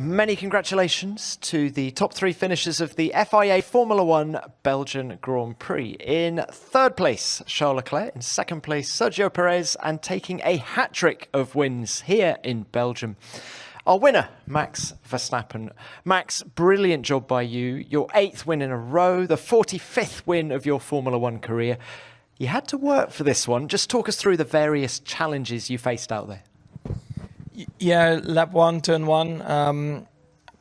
Many congratulations to the top three finishers of the FIA Formula One Belgian Grand Prix. In third place, Charles Leclerc. In second place, Sergio Perez, and taking a hat-trick of wins here in Belgium, our winner, Max Verstappen. Max, brilliant job by you. Your 8th win in a row, the 45th win of your Formula One career. You had to work for this one. Just talk us through the various challenges you faced out there. Yeah, lap 1, turn 1.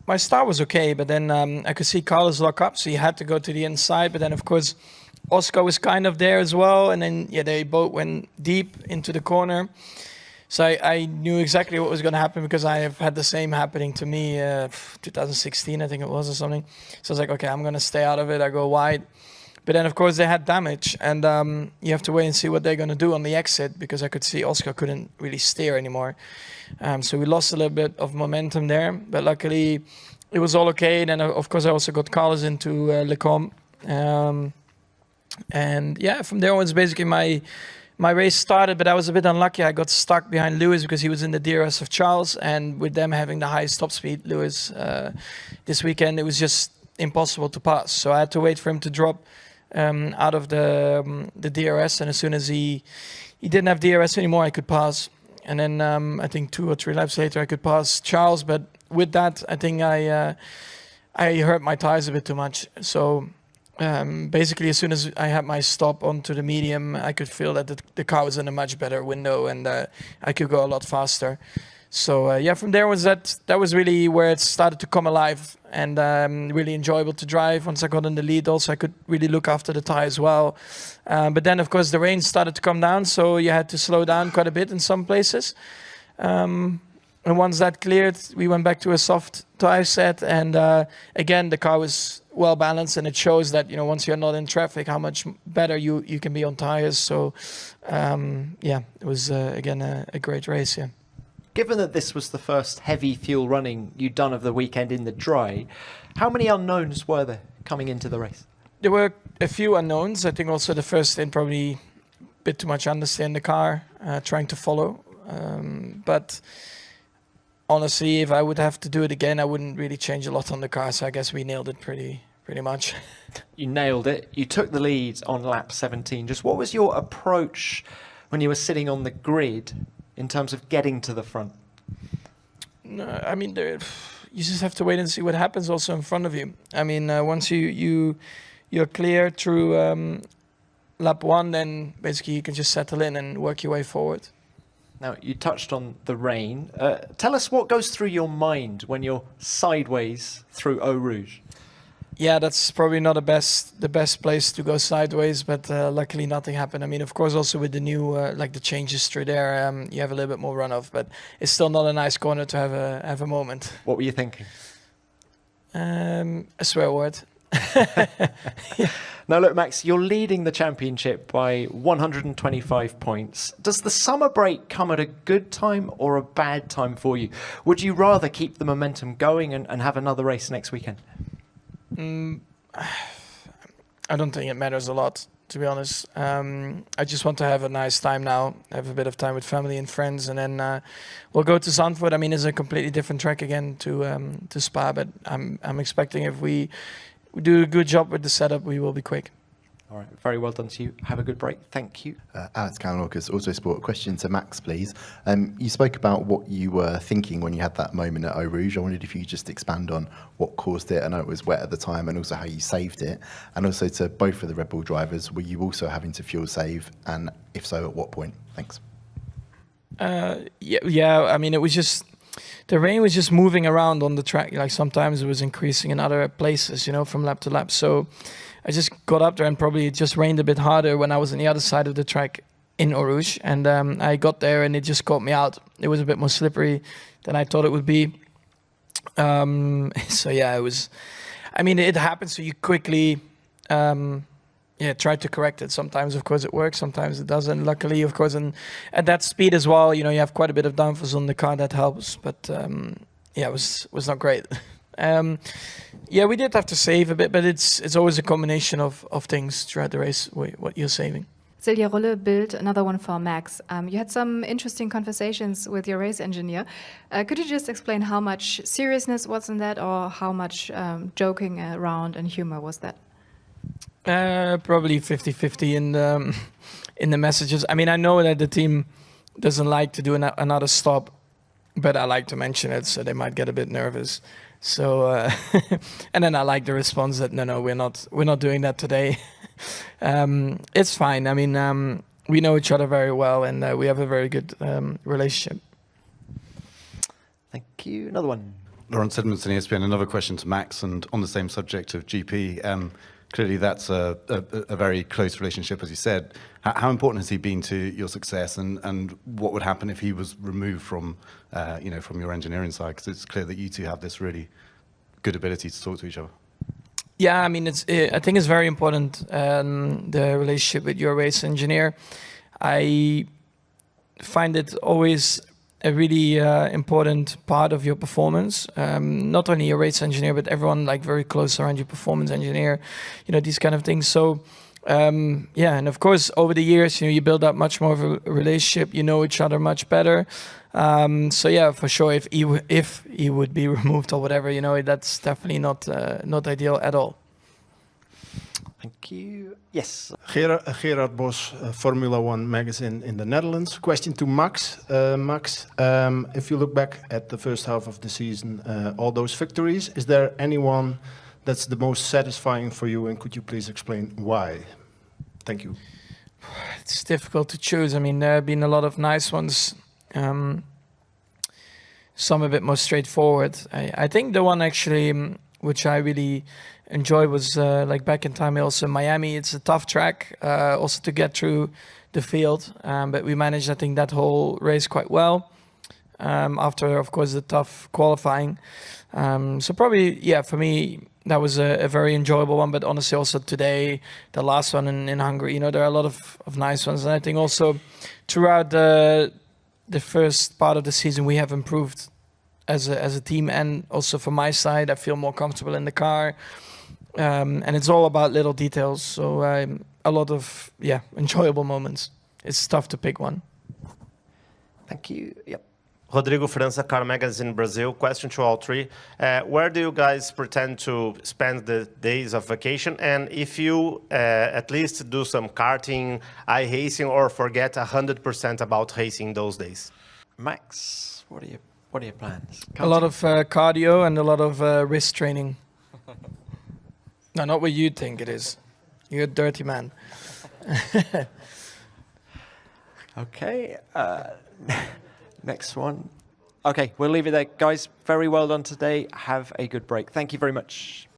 My start was okay, but then I could see Carlos lock up, so you had to go to the inside. But then, of course, Oscar was kind of there as well. And then, yeah, they both went deep into the corner. So I knew exactly what was going to happen because I have had the same happening to me 2016, I think it was, or something. So I was like, okay, I'm going to stay out of it. I go wide. But then, of course, they had damage, and you have to wait and see what they're going to do on the exit because I could see Oscar couldn't really steer anymore. So we lost a little bit of momentum there, but luckily it was all okay. Then, of course, I also got Carlos into Leclerc. And yeah, from there on, it's basically my race started, but I was a bit unlucky. I got stuck behind Lewis because he was in the DRS of Charles, and with them having the highest top speed, Lewis, this weekend, it was just impossible to pass. So I had to wait for him to drop out of the DRS, and as soon as he didn't have DRS anymore, I could pass. And then I think 2 or 3 laps later, I could pass Charles. But with that, I think I hurt my tires a bit too much. So basically, as soon as I had my stop onto the medium, I could feel that the car was in a much better window, and I could go a lot faster. So yeah, from there that was really where it started to come alive, and really enjoyable to drive. Once I got in the lead, also I could really look after the tire as well. But then, of course, the rain started to come down, so you had to slow down quite a bit in some places. And once that cleared, we went back to a soft tire set, and again the car was well balanced, and it shows that once you're not in traffic, how much better you can be on tires. So yeah, it was again a great race. Yeah. Given that this was the first heavy fuel running you'd done of the weekend in the dry, how many unknowns were there coming into the race? There were a few unknowns. I think also the first stint probably a bit too much understand the car, trying to follow. But honestly, if I would have to do it again, I wouldn't really change a lot on the car. So I guess we nailed it pretty much. You nailed it. You took the lead on lap 17. Just what was your approach when you were sitting on the grid in terms of getting to the front? No, I mean, you just have to wait and see what happens also in front of you. I mean, once you're clear through lap 1, then basically you can just settle in and work your way forward. Now, you touched on the rain. Tell us what goes through your mind when you're sideways through Eau Rouge. Yeah, that's probably not the best place to go sideways, but luckily nothing happened. I mean, of course, also with the new like the changes through there, you have a little bit more runoff, but it's still not a nice corner to have a moment. What were you thinking? A swear word. Yeah. Now, look, Max, you're leading the championship by 125 points. Does the summer break come at a good time or a bad time for you? Would you rather keep the momentum going and have another race next weekend? I don't think it matters a lot, to be honest. I just want to have a nice time now, have a bit of time with family and friends, and then we'll go to Zandvoort. I mean, it's a completely different track again to Spa, but I'm expecting if we do a good job with the setup, we will be quick. All right, very well done to you. Have a good break. Thank you. Alex Callan-Lucas, Autosport. Question to Max, please. You spoke about what you were thinking when you had that moment at Eau Rouge. I wondered if you could just expand on what caused it. I know it was wet at the time, and also how you saved it. And also to both of the Red Bull drivers, were you also having to fuel save? And if so, at what point? Thanks. Yeah. I mean, it was just the rain was just moving around on the track. Like sometimes it was increasing in other places, from lap to lap. So I just got up there, and probably it just rained a bit harder when I was on the other side of the track in Eau Rouge. And I got there, and it just caught me out. It was a bit more slippery than I thought it would be. So yeah, it was. I mean, it happens. So you quickly, try to correct it. Sometimes, of course, it works. Sometimes it doesn't. Luckily, of course, and at that speed as well, you have quite a bit of downforce on the car that helps. But it was not great. We did have to save a bit, but it's always a combination of things throughout the race, what you're saving. Silja Rulle, Bild, another one for Max. You had some interesting conversations with your race engineer. Could you just explain how much seriousness was in that, or how much joking around and humor was that? Probably 50-50 in the messages. I mean, I know that the team doesn't like to do another stop, but I like to mention it, so they might get a bit nervous. So, and then I like the response that no, we're not doing that today. It's fine. I mean, we know each other very well, and we have a very good relationship. Thank you. Another one. Laurent Sedmonson, ESPN. Another question to Max, and on the same subject of GP. Clearly, that's a very close relationship, as you said. How important has he been to your success, and what would happen if he was removed from, from your engineering side? Because it's clear that you two have this really good ability to talk to each other. Yeah, I mean, I think it's very important, the relationship with your race engineer. I find it always a really important part of your performance. Not only your race engineer, but everyone like very close around your performance engineer, these kind of things. So, yeah, and of course, over the years, you build up much more of a relationship, you know each other much better. So yeah, for sure, if he would be removed or whatever, that's definitely not ideal at all. Thank you. Yes. Gerard Bos, Formula One magazine in the Netherlands. Question to Max. Max, if you look back at the first half of the season, all those victories, is there anyone that's the most satisfying for you, and could you please explain why? Thank you. It's difficult to choose. I mean, there have been a lot of nice ones. Some a bit more straightforward. I think the one actually which I really enjoyed was like back in time also in Miami. It's a tough track also to get through the field, but we managed I think that whole race quite well after of course the tough qualifying. So probably yeah, for me that was a very enjoyable one, but honestly also today, the last one in Hungary, there are a lot of nice ones, and I think also throughout the first part of the season we have improved as a team, and also from my side I feel more comfortable in the car, and it's all about little details, so a lot of enjoyable moments. It's tough to pick one. Thank you. Yep. Rodrigo França, Car Magazine Brazil. Question to all three. Where do you guys pretend to spend the days of vacation? And if you at least do some karting, iRacing, or forget 100% about racing those days? Max, what are your plans? A lot of cardio and a lot of wrist training. No, not what you think it is. You're a dirty man. Okay. Next one. Okay, we'll leave it there. Guys, very well done today. Have a good break. Thank you very much.